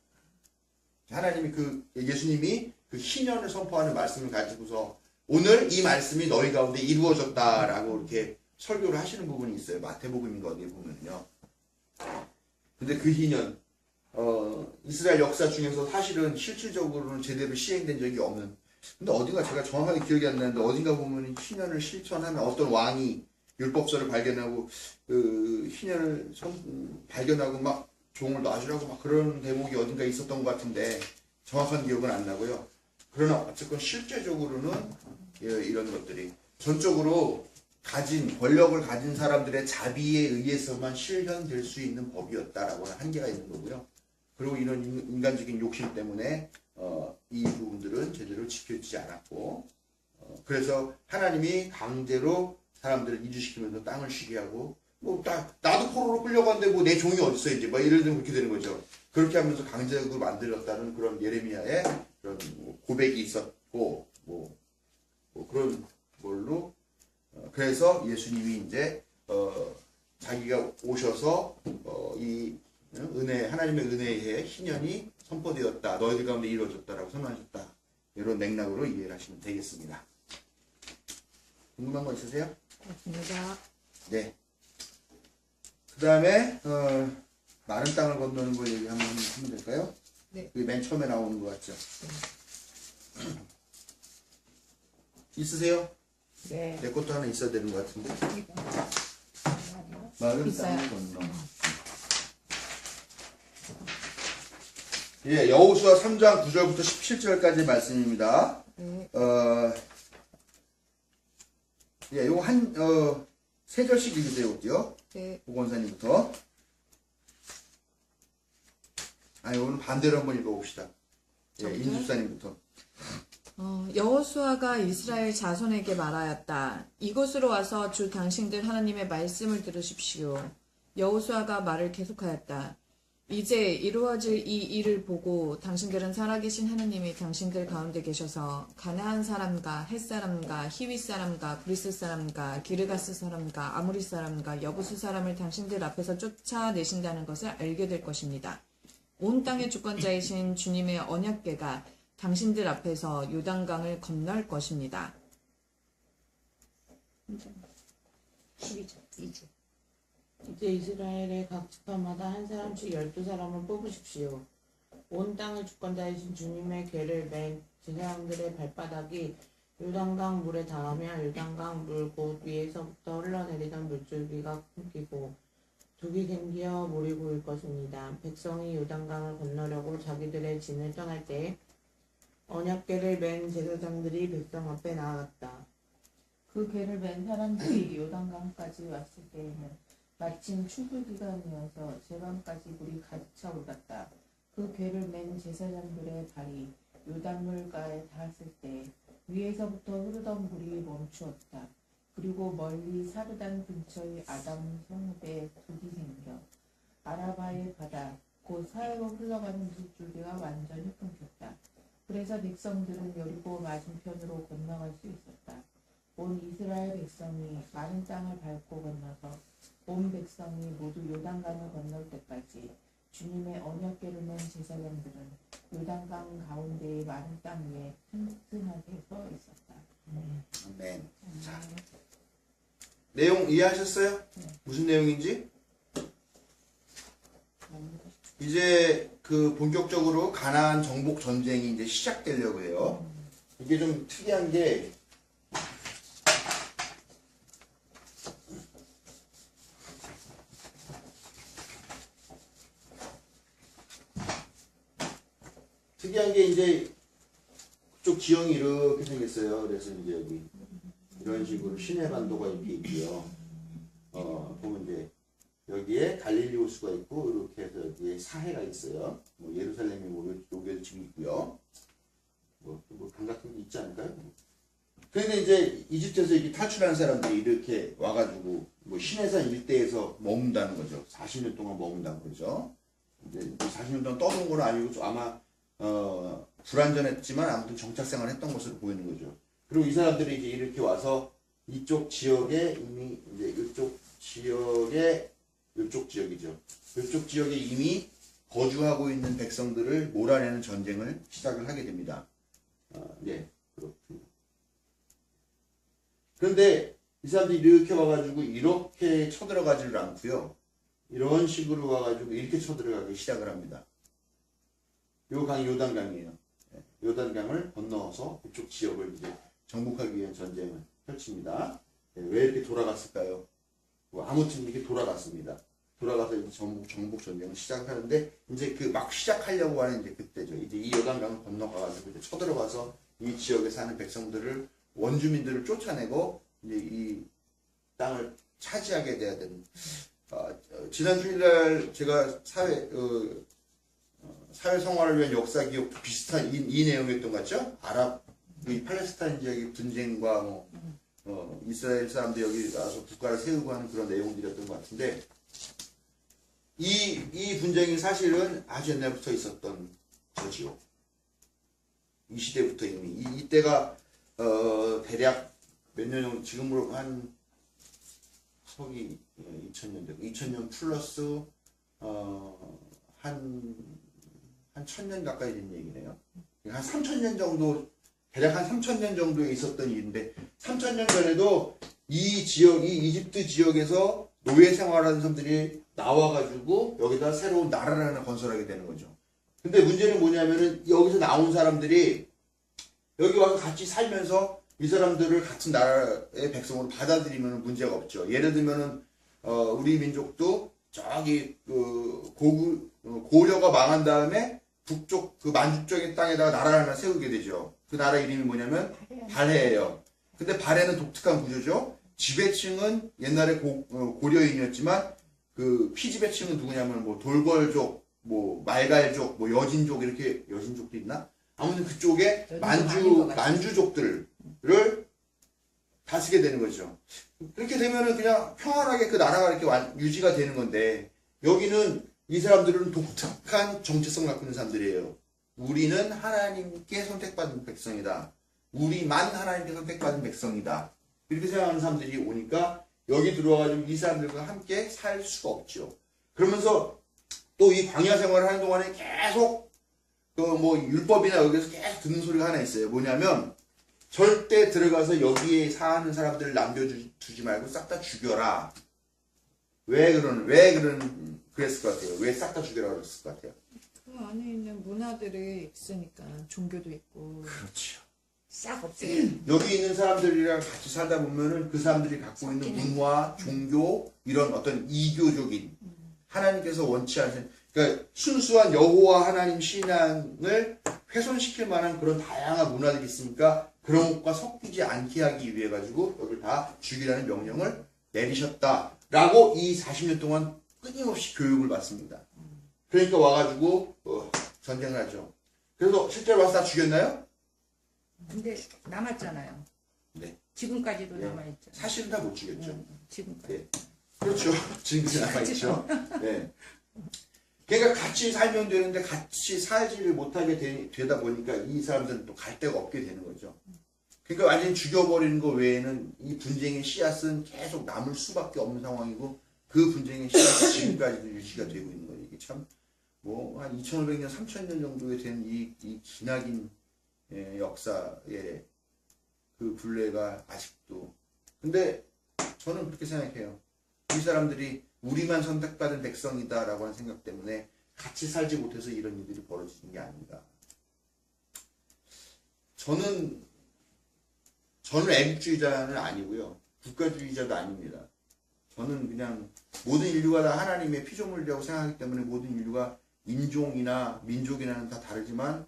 하나님이 예수님이 그 희년을 선포하는 말씀을 가지고서 오늘 이 말씀이 너희 가운데 이루어졌다라고 이렇게 설교를 하시는 부분이 있어요. 마태복음인가 어디에 보면요. 근데 그 희년, 이스라엘 역사 중에서 사실은 실질적으로는 제대로 시행된 적이 없는. 근데 어딘가 제가 정확하게 기억이 안 나는데 어딘가 보면 희년을 실천하는 어떤 왕이 율법서를 발견하고 그 희년을 발견하고 막 종을 놔주라고 막 그런 대목이 어딘가 있었던 것 같은데 정확한 기억은 안 나고요. 그러나 어쨌건 실제적으로는 이런 것들이 전적으로 권력을 가진 사람들의 자비에 의해서만 실현될 수 있는 법이었다라고 하는 한계가 있는 거고요. 그리고 이런 인간적인 욕심 때문에 이 부분들은 제대로 지켜지지 않았고, 그래서 하나님이 강제로 사람들을 이주시키면서 땅을 쉬게 하고, 나도 포로로 끌려갔는데 내 종이 어딨어 이제 예를 들면 그렇게 되는 거죠. 그렇게 하면서 강제적으로 만들었다는 그런 예레미야의 그런 고백이 있었고, 그런 걸로 그래서 예수님이 이제 자기가 오셔서 이 하나님의 은혜의 희년이 선포되었다. 너희들 가운데 이루어졌다라고 선언하셨다. 이런 맥락으로 이해를 하시면 되겠습니다. 궁금한 거 있으세요? 맞습니다. 네. 그 다음에 마른 땅을 건너는 거 얘기 한번 하면 될까요? 네. 그게 맨 처음에 나오는 거 같죠? 있으세요? 네. 내 것도 하나 있어야 되는 것 같은데. 마른 있어요. 땅을 건너. 예, 여호수아 3장 9절부터 17절까지 말씀입니다. 네. 예, 요거 세 절씩 읽으세요, 어때요? 네. 보건사님부터. 오늘 반대로 한번 읽어봅시다. 예, 저부터요? 인수사님부터. 여호수아가 이스라엘 자손에게 말하였다. 이곳으로 와서 주 당신들 하나님의 말씀을 들으십시오. 여호수아가 말을 계속하였다. 이제 이루어질 이 일을 보고 당신들은 살아계신 하나님이 당신들 가운데 계셔서 가나안 사람과 헷 사람과 히윗 사람과 브리스 사람과 기르가스 사람과 아무리 사람과 여부수 사람을 당신들 앞에서 쫓아내신다는 것을 알게 될 것입니다. 온 땅의 주권자이신 주님의 언약궤가 당신들 앞에서 요단강을 건널 것입니다. 12절, 2주. 이제 이스라엘의 각 지파마다 한 사람씩 12사람을 뽑으십시오. 온 땅의 주권자이신 주님의 궤를 맨 제사장들의 발바닥이 요단강 물에 닿으며 요단강 물 곧 위에서부터 흘러내리던 물줄기가 끊기고 독이 생겨 물이 고일 것입니다. 백성이 요단강을 건너려고 자기들의 진을 떠날 때 언약궤를 맨 제사장들이 백성 앞에 나아갔다. 그 궤를 맨 사람들이 요단강까지 왔을 때에는 마침 추수기간이어서 제밤까지 물이 가득 차 올랐다. 그 궤를 맨 제사장들의 발이 요단물가에 닿았을 때 위에서부터 흐르던 물이 멈추었다. 그리고 멀리 사르단 근처의 아담 성읍에 독이 생겨 아라바의 바다 곧 사해로 흘러가는 물줄기가 완전히 끊겼다. 그래서 백성들은 여리고 맞은편으로 건너갈 수 있었다. 온 이스라엘 백성이 마른 땅을 밟고 건너서 온 백성이 모두 요단강을 건널 때까지 주님의 언약궤를 맨 제사장들은 요단강 가운데의 마른 땅 위에 튼튼하게 서 있었다. 아멘. 자, 내용 이해하셨어요? 무슨 내용인지? 이제 본격적으로 가나안 정복 전쟁이 이제 시작되려고 해요. 이게 좀 특이한 게 특이한 게 이제 그쪽 지형이 이렇게 생겼어요. 그래서 이제 여기 이런 식으로 시내 반도가 이렇게 있고요. 보면 이제 여기에 갈릴리 호수가 있고 이렇게 해서 여기에 사해가 있어요. 뭐 예루살렘이 뭐 여기에 지금 있고요. 뭐강 같은 게 있지 않을까요? 그런데 이제 이집트에서 이렇게 탈출한 사람들이 이렇게 와가지고 뭐 시내산 일대에서 머문다는 거죠. 40년 동안 머문다는 거죠. 이제 40년 동안 떠도는 건 아니고 좀 아마 불안전했지만 아무튼 정착 생활을 했던 것으로 보이는 거죠. 그리고 이 사람들이 이제 이렇게 와서 이쪽 지역에 이미 이제 이쪽 지역이죠. 이쪽 지역에 이미 거주하고 있는 백성들을 몰아내는 전쟁을 시작을 하게 됩니다. 네, 그렇습니다. 그런데 이 사람들이 이렇게 와가지고 이렇게 쳐들어가지를 않고요. 이런 식으로 와가지고 이렇게 쳐들어가기 시작을 합니다. 요 강이 요단강이에요. 요단강을 건너서 그쪽 지역을 이제 정복하기 위한 전쟁을 펼칩니다. 왜 이렇게 돌아갔을까요? 아무튼 이렇게 돌아갔습니다. 돌아가서 이제 정복 전쟁을 시작하는데 이제 그 막 시작하려고 하는 이제 그때죠. 이제 이 요단강을 건너가가지고 이제 쳐들어가서 이 지역에 사는 백성들을 원주민들을 쫓아내고 이제 이 땅을 차지하게 돼야 되는. 지난 주일날 제가 사회 생활을 위한 역사 기억 비슷한 이 내용이었던 것 같죠? 이 팔레스타인 지역의 분쟁과 이스라엘 사람들이 여기 와서 국가를 세우고 하는 그런 내용들이었던 것 같은데 이 분쟁이 사실은 아주 옛날부터 있었던 거지요. 이 시대부터 이미 이때가 대략 몇 년 정도 지금으로 한 서기 2000년 2000년 플러스 한 1000년 가까이 된 얘기네요. 한 3000년 정도 대략 한 3000년 정도에 있었던 일인데 3000년 전에도 이 이집트 지역에서 노예 생활하는 사람들이 나와가지고 여기다 새로운 나라를 하나 건설하게 되는 거죠. 근데 문제는 뭐냐면은 여기서 나온 사람들이 여기 와서 같이 살면서 이 사람들을 같은 나라의 백성으로 받아들이면 문제가 없죠. 예를 들면은 우리 민족도 저기 고려가 망한 다음에 북쪽 그 만주 쪽의 땅에다가 나라를 하나 세우게 되죠. 그 나라 이름이 뭐냐면 발해예요. 근데 발해는 독특한 구조죠. 지배층은 옛날에 고려인이었지만 그 피지배층은 누구냐면 뭐 돌궐족, 뭐 말갈족, 뭐 여진족 이렇게 여진족도 있나? 아무튼 그쪽에 만주족들을 다스게 되는 거죠. 그렇게 되면은 그냥 평안하게 그 나라가 이렇게 유지가 되는 건데 여기는 이 사람들은 독특한 정체성을 갖고 있는 사람들이에요. 우리는 하나님께 선택받은 백성이다. 우리만 하나님께 선택받은 백성이다. 이렇게 생각하는 사람들이 오니까 여기 들어와가지고 이 사람들과 함께 살 수가 없죠. 그러면서 또 이 광야 생활을 하는 동안에 계속 뭐 율법이나 여기서 계속 듣는 소리가 하나 있어요. 뭐냐면 절대 들어가서 여기에 사는 사람들을 남겨두지 말고 싹 다 죽여라. 왜 그랬을 것 같아요? 왜 싹 다 죽여라 그랬을 것 같아요? 그 안에 있는 문화들이 있으니까 종교도 있고. 그렇죠. 싹 없애요. 여기 있는 사람들이랑 같이 살다 보면은 그 사람들이 갖고 있는 문화, 종교, 이런 어떤 이교적인 하나님께서 원치 않으신, 그러니까 순수한 여호와 하나님 신앙을 훼손시킬 만한 그런 다양한 문화들이 있으니까 그런 것과 섞이지 않게 하기 위해 가지고 여기를 다 죽이라는 명령을 내리셨다라고 이 40년 동안 끊임없이 교육을 받습니다. 그러니까 와가지고 전쟁을 하죠. 그래서 실제로 와서 다 죽였나요? 근데 남았잖아요. 네. 지금까지도 네. 남아있죠. 사실은 다 못 죽였죠. 지금까지. 네. 그렇죠. 지금까지 남아있죠. 네. 그러니까 같이 살면 되는데 같이 살지를 못하게 되다 보니까 이 사람들은 또 갈 데가 없게 되는 거죠. 그러니까 완전히 죽여버리는 거 외에는 이 분쟁의 씨앗은 계속 남을 수밖에 없는 상황이고 그 분쟁의 씨앗이 지금까지도 유지가 되고 있는 거예요. 이게 참 뭐 한 2500년, 3000년 정도에 된 이 기나긴 역사의 그 분례가 아직도. 근데 저는 그렇게 생각해요. 이 사람들이 우리만 선택받은 백성이다라고 하는 생각 때문에 같이 살지 못해서 이런 일들이 벌어지는 게 아닌가. 저는 애국주의자는 아니고요. 국가주의자도 아닙니다. 저는 그냥 모든 인류가 다 하나님의 피조물이라고 생각하기 때문에 모든 인류가 인종이나 민족이나는 다 다르지만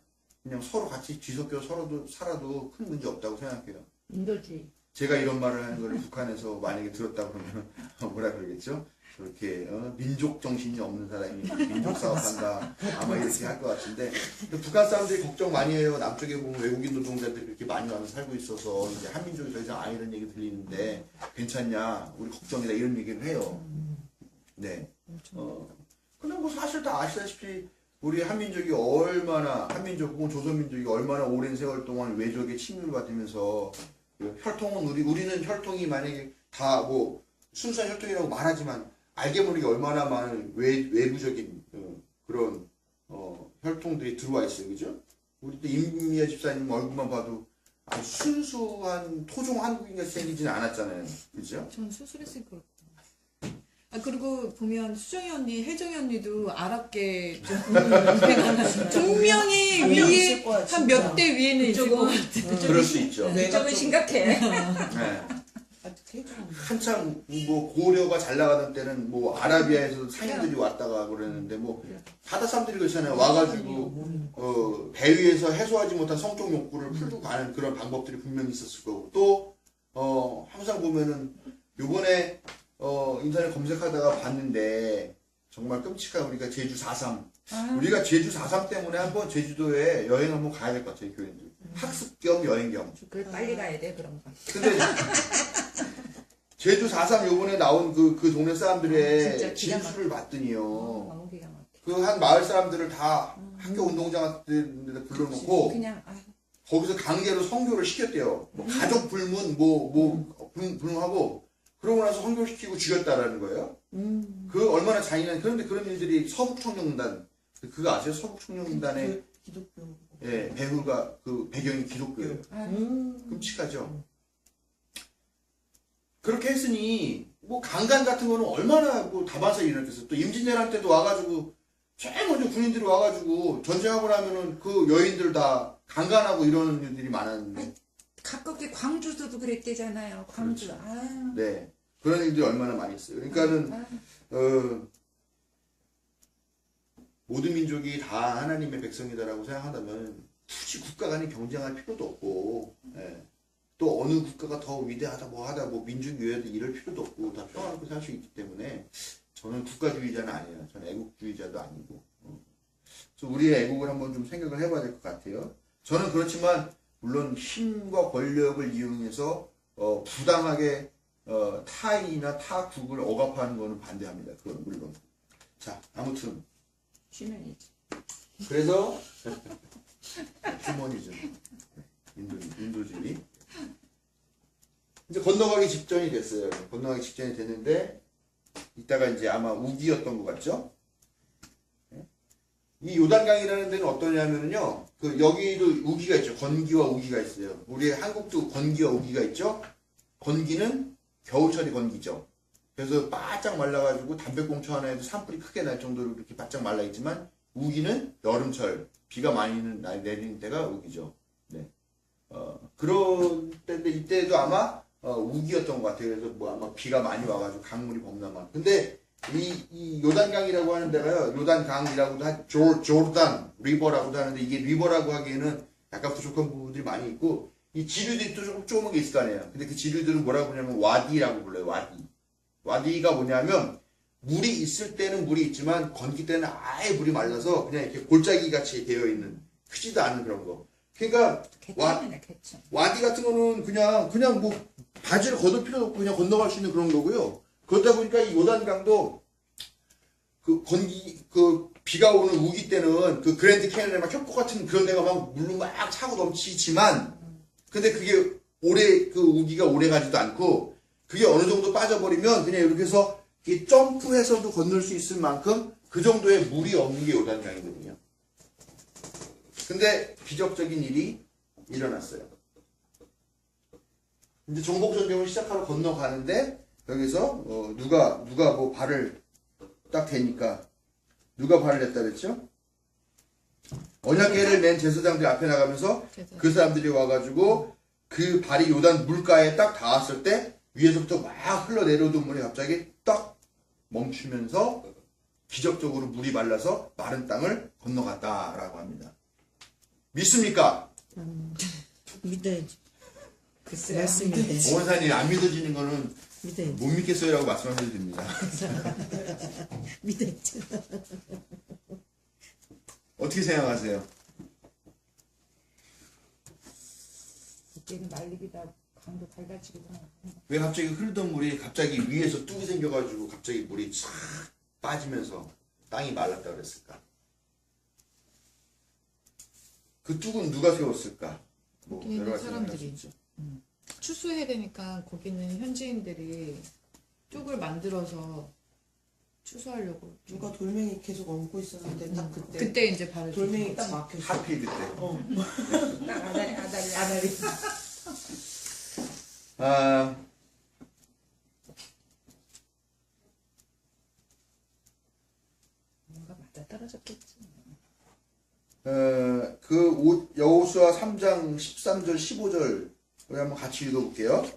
그냥 서로 같이 뒤섞여 서로도 살아도 큰 문제 없다고 생각해요. 인도주의. 제가 이런 말을 하는 걸 북한에서 만약에 들었다 그러면 뭐라 그러겠죠? 그렇게 민족 정신이 없는 사람이 민족 사업한다 아마 이렇게 할 것 같은데, 근데 북한 사람들이 걱정 많이 해요. 남쪽에 보면 외국인 노동자들이 그렇게 많이 와서 살고 있어서 이제 한민족이 더 이상 안 이런 얘기 들리는데 괜찮냐, 우리 걱정이다, 이런 얘기를 해요. 네. 근데 뭐 사실 다 아시다시피 우리 한민족이 얼마나, 한민족 혹은 조선민족이 얼마나 오랜 세월 동안 외적의 침입을 받으면서 혈통은 우리는 혈통이 만약에 다 뭐 순수한 혈통이라고 말하지만 알게 모르게 얼마나 많은 외부적인 그런 혈통들이 들어와 있어요, 그죠? 우리 또 임미애 집사님 얼굴만 봐도 아주 순수한 토종 한국인같이 생기지는 않았잖아요, 그죠? 전 수술했으니까 그렇고. 아, 그리고 보면 수정이 언니, 혜정이 언니도 아랍계 좀 분명히 분명 위에 있을 거야, 한 진짜. 몇 대 위에는 있을 것 같아. 그럴 수 있죠. 이쪽은 심각해. 네. 한참 뭐 고려가 잘 나가던 때는 뭐 아라비아에서 상인들이 왔다가 그랬는데 뭐 바다 사람들이 그렇잖아요. 와가지고 배 위에서 해소하지 못한 성적 욕구를 풀고 가는 그런 방법들이 분명히 있었을 거고, 또 항상 보면은 요번에 인터넷 검색하다가 봤는데 정말 끔찍한, 우리가 제주 4.3 우리가 제주 4.3 때문에 한번 제주도에 여행 한번 가야 될 것 같아요, 교인들. 학습 겸 여행 겸. 그 빨리 가야 돼 그런 거. 근데 제주 4.3 요번에 나온 그 동네 사람들의 진짜 기가 진술을 봤더니요. 너무 기가 막혀. 그 한 마을 사람들을 다 학교 운동장 같은 데 불러놓고 그냥 거기서 강제로 선교를 시켰대요. 뭐 가족 불문 불문하고 그러고 나서 선교시키고 죽였다라는 거예요. 그 얼마나 잔인한, 그런데 그런 일들이 서북청년단, 그거 아세요? 서북청년단의 기독교. 예, 배후가 그 배경이 기독교예요. 음. 끔찍하죠. 그렇게 했으니 뭐 강간 같은 거는 얼마나 뭐 다반사에 일어났겠어. 또 임진왜란 때도 와가지고 제일 먼저 군인들이 와가지고 전쟁하고 나면은 그 여인들 다 강간하고 이러는 일들이 많았는데. 가깝게 광주도 그랬대잖아요. 광주. 그렇죠. 아유. 네, 그런 일들이 얼마나 많이 있어요. 그러니까는 모든 민족이 다 하나님의 백성이다라고 생각한다면 굳이 국가 간에 경쟁할 필요도 없고, 예. 또 어느 국가가 더 위대하다 뭐 민족 위에도 이럴 필요도 없고 다 평화롭게 살 수 있기 때문에 저는 국가주의자는 아니에요. 저는 애국주의자도 아니고. 그래서 우리의 애국을 한번 좀 생각을 해봐야 될 것 같아요. 저는 그렇지만 물론 힘과 권력을 이용해서 부당하게 타인이나 타국을 억압하는 거는 반대합니다. 그건 물론. 자, 아무튼 휴머니즘. 그래서 휴머니즘, 인도주의. 이제 건너가기 직전이 됐어요. 건너가기 직전이 됐는데 이따가 이제 아마 우기였던 것 같죠? 이 요단강이라는 데는 어떠냐면요, 그 여기도 우기가 있죠. 건기와 우기가 있어요. 우리 한국도 건기와 우기가 있죠. 건기는 겨울철이 건기죠. 그래서 바짝 말라가지고 담배꽁초 하나에도 산불이 크게 날 정도로 이렇게 바짝 말라 있지만, 우기는 여름철 비가 많이 내리는 때가 우기죠. 네. 그런 때인데 이때도 아마 우기였던 것 같아요. 그래서 뭐 아마 비가 많이 와가지고 강물이 범람한. 근데 이 요단강이라고 하는 데가요, 요단강이라고도 조르단 리버라고도 하는데, 이게 리버라고 하기에는 약간 부족한 부분들이 많이 있고, 이 지류들이 또 조금 조그만 게 있을 거 아니에요. 근데 그 지류들은 뭐라고 부르냐면 와디라고 불러요. 와디가 뭐냐면 물이 있을 때는 물이 있지만 건기 때는 아예 물이 말라서 그냥 이렇게 골짜기 같이 되어 있는, 크지도 않은 그런 거. 그러니까 개천이네 개천. 와디 같은 거는 그냥 뭐 바지를 걷을 필요도 없고 그냥 건너갈 수 있는 그런 거고요. 그러다 보니까 이 요단강도 그 비가 오는 우기 때는 그 그랜드 캐년에 막 협곡 같은 그런 데가 막 물로 막 차고 넘치지만, 근데 그게 그 우기가 오래 가지도 않고, 그게 어느 정도 빠져버리면 그냥 이렇게 해서 이렇게 점프해서도 건널 수 있을 만큼 그 정도의 물이 없는 게 요단강이거든요. 근데 기적적인 일이 일어났어요. 이제 정복전쟁을 시작하러 건너가는데 여기서 누가 뭐 발을 딱 대니까, 누가 발을 냈다 그랬죠? 언약궤를 맨 제사장들이 앞에 나가면서 그 사람들이 와가지고 그 발이 요단 물가에 딱 닿았을 때 위에서부터 막 흘러내려오던 물이 갑자기 딱 멈추면서 기적적으로 물이 말라서 마른 땅을 건너갔다라고 합니다. 믿습니까? 믿어야지. 글쎄요. 말씀인데. 원사님 안 믿어지는 거는 믿어야지. 못 믿겠어요라고 말씀하셔도 됩니다. 믿어야지. 어떻게 생각하세요? 그때는 말리기도 하고 강도 갈라지기도 하고. 왜 갑자기 흐르던 물이 갑자기 위에서 뚝이 생겨가지고 갑자기 물이 싹 빠지면서 땅이 말랐다 그랬을까? 그 뚝은 누가 세웠을까? 뭐 거기 있는 여러 가지 생각할 수 사람들이. 있죠. 추수해야 되니까 거기는 현지인들이 뚝을 만들어서 추수하려고. 누가 돌멩이 계속 얹고 있었는데 딱 그때 그때 이제 발을 돌멩이 딛는 딱 거지. 막혔어. 하필 그때. 딱 아다리. 아, 뭔가 맞아 떨어졌겠지. 여호수아 3장 13절 15절 우리 한번 같이 읽어볼게요.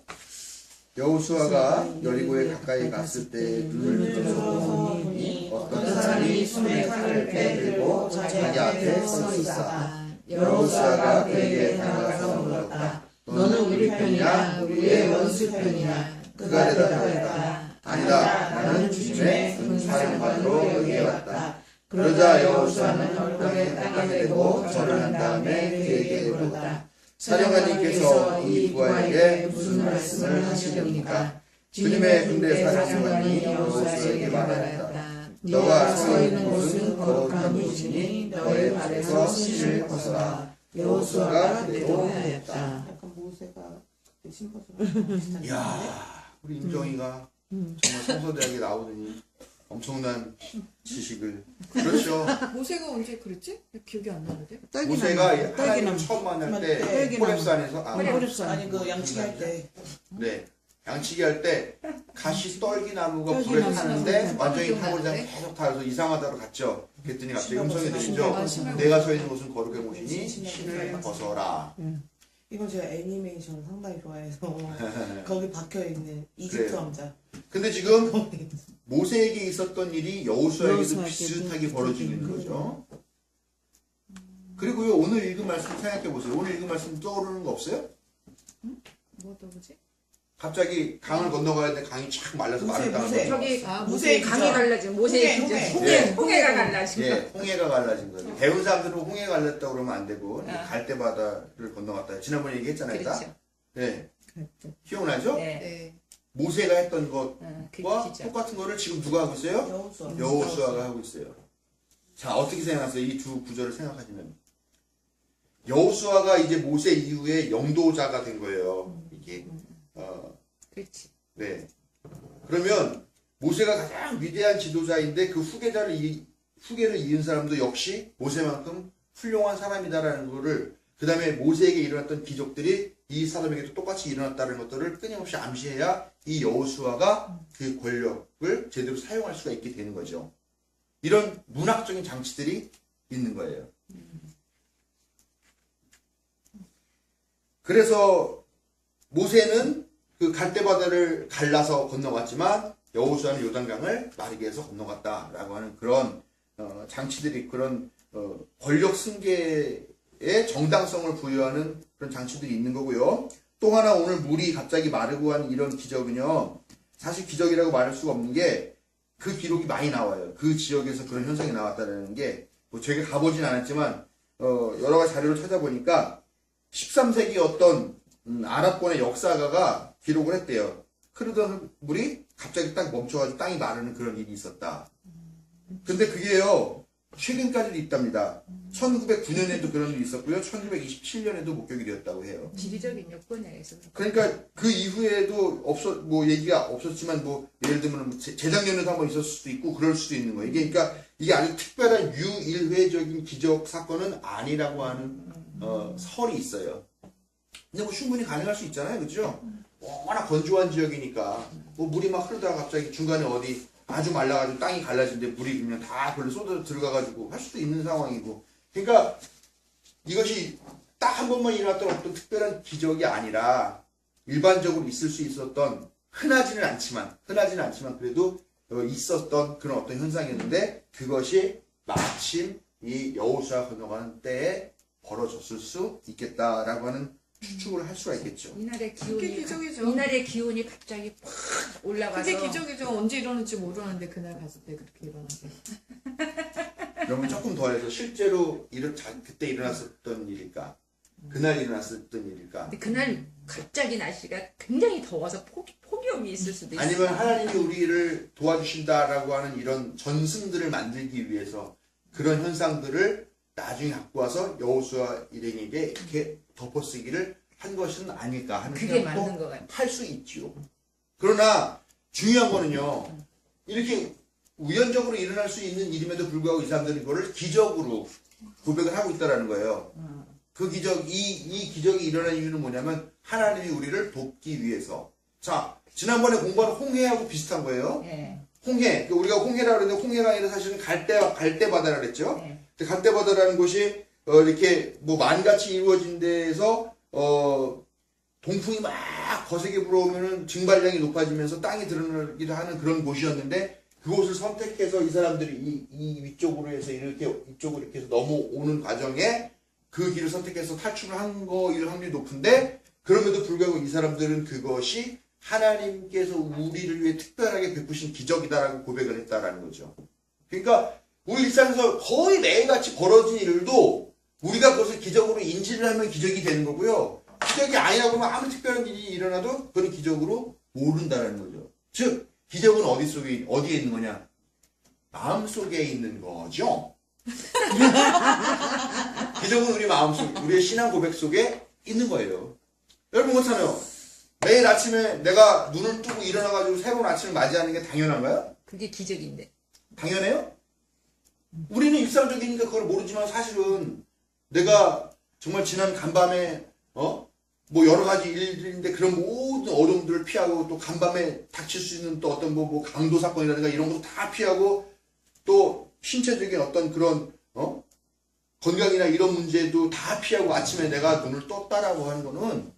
여호수아가 여리고에 가까이 갔을 때 눈을 들어서 보니 어떤 사람이 손에 칼을 빼들고 자기 앞에 서 있었다. 여호수아가 그에게 다가가서 물었다. 너는 우리 편이냐 우리의 원수 편이냐? 그가 대답하였다. 아니다. 나는 주님의 군사령관으로 여기에 왔다. 그러자 여호수아는 얼굴에 땅에 대고 절을 한 다음에 그에게 물었다. 사령관님께서 이 부하에게 무슨 말씀을 하시렵니까? 주님의 군대 사령관이 여호수아에게 말하였다. 너가 서 있는 곳은 거룩한 곳이니 너의 발에서 신을 벗어라. 여호수아가 그대로 하였다. 약간 모세가 그때 신벗을 이야, 우리 임정희가 정말 성서대학에 나오더니 엄청난 지식을. 그렇죠. 모세가 언제 그랬지? 기억이 안 나는데. 모세가 하나님을 딸기나무. 처음 만날 만날 때 때 호렙산에서 아니 그 양치기 할 때 네, 양치기 할 때 가시 떨기나무가 불에 떨기나무. 타는데 완전히 기억나는데? 타버리자 계속 타서 이상하다고 갔죠. 그랬더니 갑자기 음성이 신발 들리죠. 벗어라. 내가 서 있는 곳은 거룩한 곳이니 신발 신을 벗어라. 이건 제가 애니메이션 상당히 좋아해서 거기 박혀 있는 이집트 그래요. 왕자. 근데 지금 모세에게 있었던 일이 여호수아에게도 여호수아에게도 비슷하게 벌어지고 있는 거죠. 그리고요, 오늘 읽은 말씀 생각해 보세요. 오늘 읽은 말씀 떠오르는 거 없어요? 뭐 떠오르지? 갑자기 강을 건너가야 돼. 강이 쫙 말라서 모세, 마르다는 모세. 거죠. 저기 아, 모세의 강이 기적. 갈라진 모세의 홍해, 기적. 홍해. 홍해가 갈라진 예, 거. 홍해가 갈라진 거예요. 배운 사람들은 홍해 갈랐다고 그러면 안 되고 아. 갈대바다를 건너갔다. 지난번에 얘기했잖아요. 딱. 그렇죠. 네. 기억나죠? 네. 네. 모세가 했던 그 것과 기적. 똑같은 거를 지금 누가 하고 있어요? 여호수아. 여호수아가 하고 있어요. 자, 어떻게 생각하세요? 이 두 구절을 생각하시면. 여호수아가 이제 모세 이후에 영도자가 된 거예요. 이게. 그렇지. 네. 그러면 모세가 가장 위대한 지도자인데 그 후계를 이은 사람도 역시 모세만큼 훌륭한 사람이다라는 거를, 그 다음에 모세에게 일어났던 기적들이 이 사람에게도 똑같이 일어났다는 것들을 끊임없이 암시해야 이 여호수아가 그 권력을 제대로 사용할 수가 있게 되는 거죠. 이런 문학적인 장치들이 있는 거예요. 그래서 모세는 그 갈대바다를 갈라서 건너갔지만 여호수아는 요단강을 마르게 해서 건너갔다라고 하는 그런 장치들이, 그런 권력 승계의 정당성을 부여하는 그런 장치들이 있는 거고요. 또 하나, 오늘 물이 갑자기 마르고 한 이런 기적은요, 사실 기적이라고 말할 수가 없는 게 그 기록이 많이 나와요. 그 지역에서 그런 현상이 나왔다는 게, 뭐 제가 가보진 않았지만 여러 가지 자료를 찾아보니까 13세기 어떤 아랍권의 역사가가 기록을 했대요. 흐르던 물이 갑자기 딱 멈춰가지고 땅이 마르는 그런 일이 있었다. 근데 그게요, 최근까지도 있답니다. 1909년에도 그런 일이 있었고요. 1927년에도 목격이 되었다고 해요. 지리적인 여건에서. 그러니까 그 이후에도 뭐 얘기가 없었지만, 뭐 예를 들면 재작년에도 한번 있었을 수도 있고 그럴 수도 있는 거예요. 이게 그러니까 이게 아주 특별한 유일회적인 기적 사건은 아니라고 하는 설이 있어요. 근데 뭐 충분히 가능할 수 있잖아요, 그렇죠? 워낙 건조한 지역이니까 뭐 물이 막 흐르다가 갑자기 중간에 어디 아주 말라가지고 땅이 갈라진데 물이 그냥 다 별로 쏟아 들어가가지고 할 수도 있는 상황이고. 그러니까 이것이 딱 한 번만 일어났던 어떤 특별한 기적이 아니라 일반적으로 있을 수 있었던, 흔하지는 않지만 그래도 있었던 그런 어떤 현상이었는데, 그것이 마침 이 여호수아 건너가는 때에 벌어졌을 수 있겠다라고 하는 추측을 할 수가 있겠죠. 이날의 그게 기운이 기적이죠. 이날의 기운이 갑자기 팍 올라가서 그게 기적이죠. 언제 일어날지 모르는데 그날 갔을 때 그렇게 일어나게. 그러면 조금 더해서 실제로 그때 일어났었던 일일까? 그날 일어났었던 일일까? 근데 그날 갑자기 날씨가 굉장히 더워서 폭염이 있을 수도 있어요. 아니면 하나님이 우리를 도와주신다라고 하는 이런 전승들을 만들기 위해서 그런 현상들을 나중에 갖고 와서 여호수아 일행에게 이렇게 덮어쓰기를 한 것은 아닐까 하는 그게 맞는 생각도 것 같아요. 할 수 있지요. 그러나 중요한 거는요. 이렇게 우연적으로 일어날 수 있는 일임에도 불구하고 이 사람들은 이거를 기적으로 고백을 하고 있다는 거예요. 그 이 기적이 일어난 이유는 뭐냐면 하나님이 우리를 돕기 위해서. 자, 지난번에 공부한 홍해하고 비슷한 거예요. 예. 홍해, 우리가 홍해라고 그랬는데 홍해가 아니라 사실은 갈대바다라 그랬죠. 예. 근데 갈대바다라는 곳이 이렇게 뭐 만같이 이루어진 데에서 동풍이 막 거세게 불어오면은 증발량이 높아지면서 땅이 드러나기도 하는 그런 곳이었는데 그곳을 선택해서 이 사람들이 이 위쪽으로 해서 이렇게 이쪽으로 이렇게 해서 넘어오는 과정에 그 길을 선택해서 탈출을 한 거일 확률이 높은데 그럼에도 불구하고 이 사람들은 그것이 하나님께서 우리를 위해 특별하게 베푸신 기적이다라고 고백을 했다라는 거죠. 그러니까 우리 일상에서 거의 매일같이 벌어진 일도 우리가 그것을 기적으로 인지를 하면 기적이 되는 거고요. 기적이 아니라고 하면 아무 특별한 일이 일어나도 그건 기적으로 모른다는 거죠. 즉 기적은 어디에 있는 거냐? 마음속에 있는 거죠. 기적은 우리 마음속, 우리의 신앙 고백 속에 있는 거예요. 여러분 그렇잖아요. 매일 아침에 내가 눈을 뜨고 일어나가지고 새로운 아침을 맞이하는 게 당연한가요? 그게 기적인데. 당연해요? 우리는 일상적이니까 그걸 모르지만 사실은 내가 정말 지난 간밤에 뭐 여러 가지 일들인데 그런 모든 어려움들을 피하고 또 간밤에 닥칠 수 있는 또 어떤 뭐 강도 사건이라든가 이런 것도 다 피하고 또 신체적인 어떤 그런 건강이나 이런 문제도 다 피하고 아침에 내가 눈을 떴다라고 하는 거는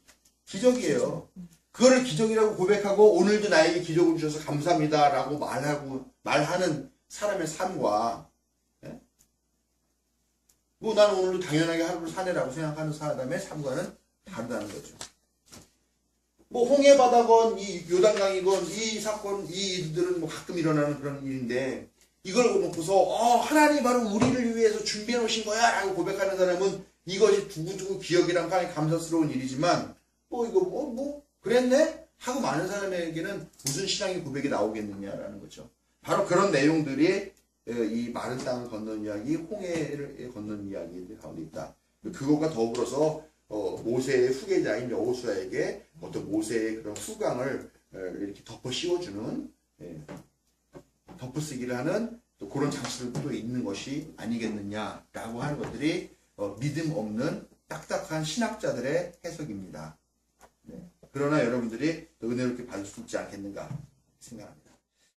기적이에요. 그거를 기적이라고 고백하고 오늘도 나에게 기적을 주셔서 감사합니다라고 말하는 사람의 삶과 뭐 나는 오늘도 당연하게 하루를 사내라고 생각하는 사람의 삶과는 다르다는 거죠. 뭐 홍해바다건 이 요단강이건 이 사건 이 일들은 뭐 가끔 일어나는 그런 일인데 이걸 놓고서 하나님이 바로 우리를 위해서 준비해 놓으신 거야 라고 고백하는 사람은 이것이 두고두고 기억이란 감사스러운 일이지만 이거 그랬네? 하고 많은 사람에게는 무슨 신앙의 고백이 나오겠느냐라는 거죠. 바로 그런 내용들이 이 마른 땅을 건너는 이야기, 홍해를 건너는 이야기들 가운데 있다. 그것과 더불어서 모세의 후계자인 여호수아에게 어떤 모세의 그런 후광을 이렇게 덮어 씌워주는 덮어쓰기를 하는 또 그런 장치들도 있는 것이 아니겠느냐라고 하는 것들이 믿음 없는 딱딱한 신학자들의 해석입니다. 그러나 여러분들이 은혜롭게 받을 수 있지 않겠는가 생각합니다.